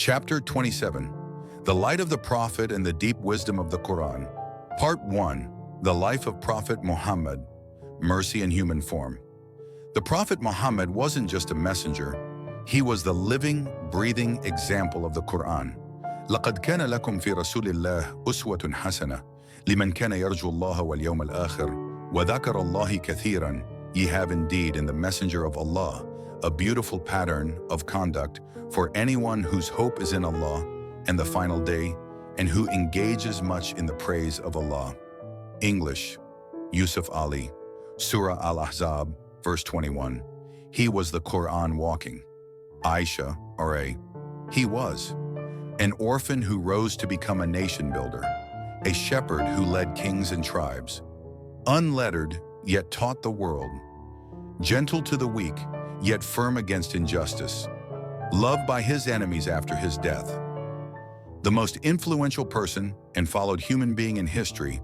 Chapter 27. The Light of the Prophet and the Deep Wisdom of the Qur'an. Part 1. The Life of Prophet Muhammad, Mercy in Human Form. The Prophet Muhammad wasn't just a messenger. He was the living, breathing example of the Qur'an. لَقَدْ كَانَ لَكُمْ فِي رَسُولِ اللَّهِ أُسْوَةٌ حَسَنَةٌ لِمَنْ كَانَ يَرْجُو اللَّهَ وَالْيَوْمَ الْآخِرَ وَذَكَرَ اللَّهِ كَثِيرًا. Ye have indeed in the Messenger of Allah a beautiful pattern of conduct for anyone whose hope is in Allah and the final day, and who engages much in the praise of Allah. English, Yusuf Ali, Surah Al-Ahzab, verse 21. He was the Qur'an walking. Aisha, R.A. He was an orphan who rose to become a nation builder, a shepherd who led kings and tribes, unlettered yet taught the world, gentle to the weak yet firm against injustice, loved by his enemies after his death. The most influential person and followed human being in history,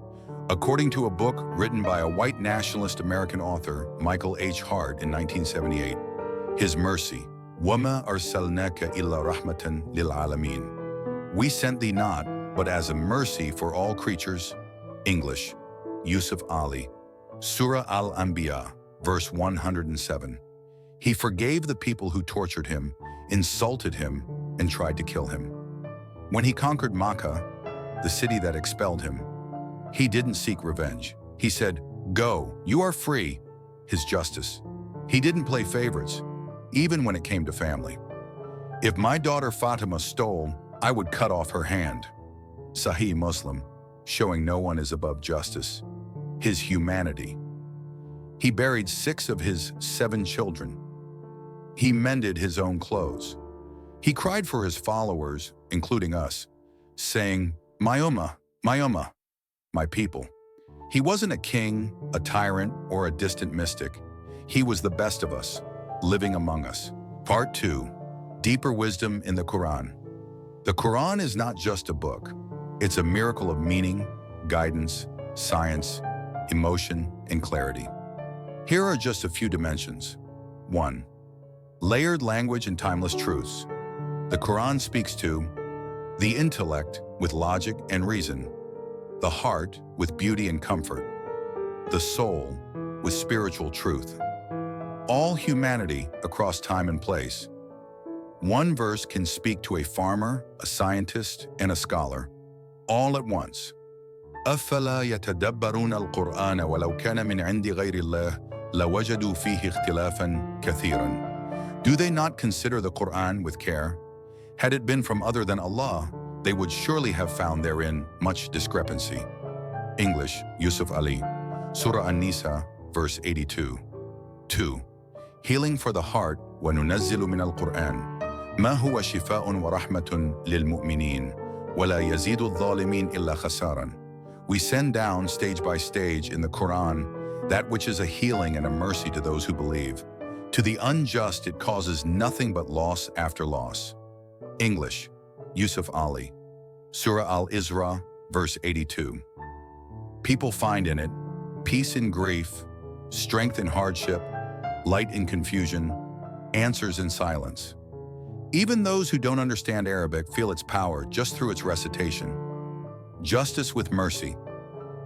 according to a book written by a white nationalist American author, Michael H. Hart, in 1978. His mercy, وَمَا أَرْسَلْنَاكَ إِلَّا رَحْمَةً لِلْعَالَمِينَ. We sent thee not, but as a mercy for all creatures. English, Yusuf Ali, Surah Al-Anbiya, verse 107. He forgave the people who tortured him, insulted him, and tried to kill him. When he conquered Makkah, the city that expelled him, he didn't seek revenge. He said, "Go, you are free," his justice. He didn't play favorites, even when it came to family. If my daughter Fatima stole, I would cut off her hand. Sahih Muslim, showing no one is above justice. His humanity. He buried 6 of his 7 children. He mended his own clothes. He cried for his followers, including us, saying, my ummah, my people. He wasn't a king, a tyrant, or a distant mystic. He was the best of us, living among us. Part 2. Deeper Wisdom in the Qur'an. The Qur'an is not just a book. It's a miracle of meaning, guidance, science, emotion, and clarity. Here are just a few dimensions. 1. Layered language and timeless truths. The Qur'an speaks to the intellect with logic and reason, the heart with beauty and comfort, the soul with spiritual truth, all humanity across time and place. One verse can speak to a farmer, a scientist, and a scholar, all at once. أَفَلَا يَتَدَبَّرُونَ الْقُرْآنَ وَلَوْ كَانَ مِنْ عِنْدِ غَيْرِ اللَّهِ لَوَجَدُوا فِيهِ اخْتِلَافًا كَثِيرًا. Do they not consider the Qur'an with care? Had it been from other than Allah, they would surely have found therein much discrepancy. English, Yusuf Ali, Surah An-Nisa, verse 82. 2. Healing for the heart. وَنُنَزِّلُ مِنَ الْقُرْآنِ مَا هُوَ شِفَاءٌ وَرَحْمَةٌ لِلْمُؤْمِنِينَ وَلَا يَزِيدُ الظَّالِمِينَ إِلَّا خَسَارًا. We send down stage by stage in the Qur'an that which is a healing and a mercy to those who believe. To the unjust it causes nothing but loss after loss. English, Yusuf Ali, Surah Al-Isra, verse 82. People find in it peace in grief, strength in hardship, light in confusion, answers in silence. Even those who don't understand Arabic feel its power just through its recitation. Justice with mercy.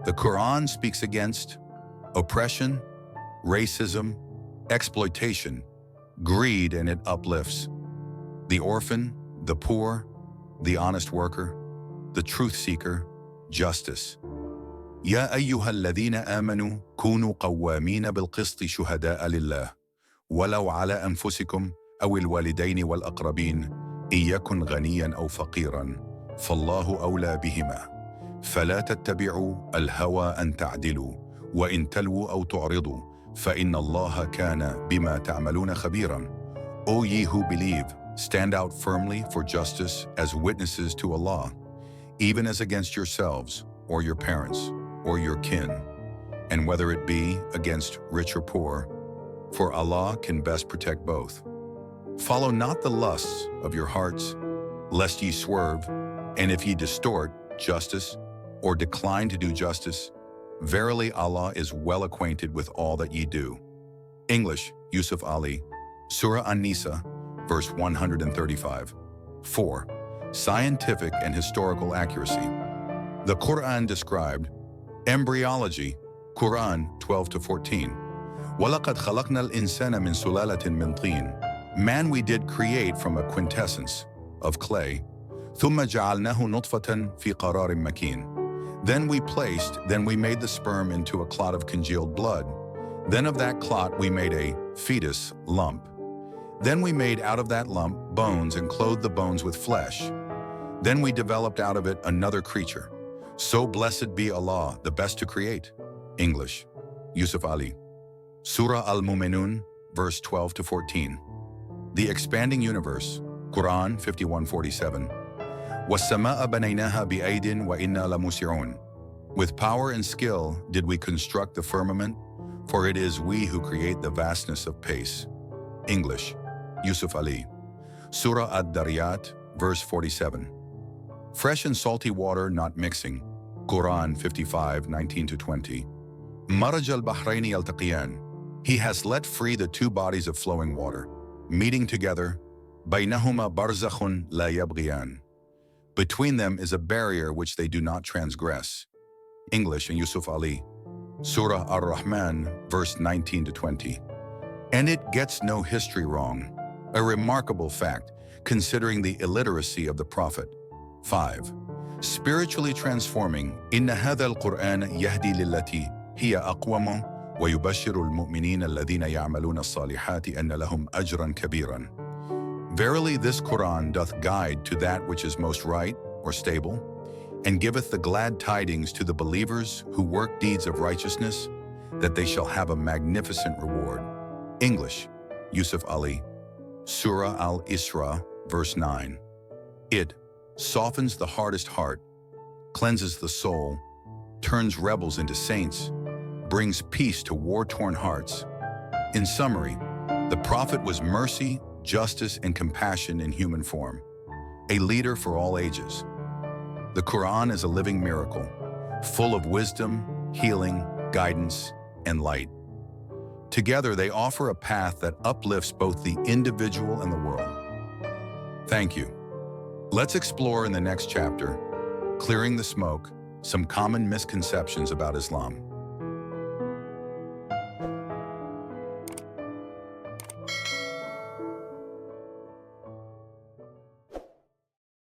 The Qur'an speaks against oppression, racism, exploitation, greed, and it uplifts the orphan, the poor, the honest worker, the truth seeker, justice. يا أيها الذين آمنوا كونوا قوامين بالقسط شهداء لله ولو على أنفسكم أو الوالدين والأقربين إن يكن غنيا أو فقيرا فالله أولى بهما فلا تتبعوا الهوى أن تعدلوا وإن تلووا أو تعرضوا فإن الله كان بما تعملون خبيرا. O ye who believe, stand out firmly for justice as witnesses to Allah, even as against yourselves, or your parents, or your kin, and whether it be against rich or poor, for Allah can best protect both. Follow not the lusts of your hearts, lest ye swerve, and if ye distort justice, or decline to do justice, verily Allah is well acquainted with all that ye do. English, Yusuf Ali, Surah An-Nisa, verse 135. 4. scientific and historical accuracy. The Qur'an described embryology, Qur'an 12-14. وَلَقَدْ خَلَقْنَا الْإِنسَانَ مِنْ سُلَالَةٍ مِنْ طِينٍ. Man we did create from a quintessence of clay. ثُمَّ جَعَلْنَاهُ نُطْفَةً فِي قَرَارٍ مَكِينٍ. Then we made the sperm into a clot of congealed blood. Then of that clot we made a fetus lump. Then we made out of that lump bones and clothed the bones with flesh. Then we developed out of it another creature. So blessed be Allah, the best to create. English, Yusuf Ali. Surah Al-Mu'minun, verse 12-14. The Expanding Universe, Qur'an 51:47. وَالسَّمَاءَ بَنَيْنَاهَا بِأَيْدٍ وَإِنَّا لَمُوسِعُونَ. With power and skill did we construct the firmament, for it is we who create the vastness of pace. English, Yusuf Ali. Surah Ad-Dariyat, verse 47. Fresh and salty water not mixing, Qur'an 55:19-20. Maraj al-Bahrayni yaltaqiyan. He has let free the two bodies of flowing water, meeting together. Baynahuma barzakhun la yabghiyan. Between them is a barrier which they do not transgress. English and Yusuf Ali. Surah Ar-Rahman, verse 19-20. And it gets no history wrong. A remarkable fact, considering the illiteracy of the Prophet. 5. Spiritually transforming. Inna hadha al-Qur'an yahdi lillati hiya aqwamu wa yubashiru al-mu'minina alladhina ya'maluna as-salihati anna lahum ajran kabiran. Verily this Qur'an doth guide to that which is most right or stable, and giveth the glad tidings to the believers who work deeds of righteousness, that they shall have a magnificent reward. English, Yusuf Ali. Surah Al-Isra, verse 9. It softens the hardest heart, cleanses the soul, turns rebels into saints, brings peace to war-torn hearts. In summary, the Prophet was mercy, justice, and compassion in human form, a leader for all ages. The Quran is a living miracle, full of wisdom, healing, guidance, and light. Together, they offer a path that uplifts both the individual and the world. Thank you. Let's explore in the next chapter, Clearing the Smoke, some common misconceptions about Islam.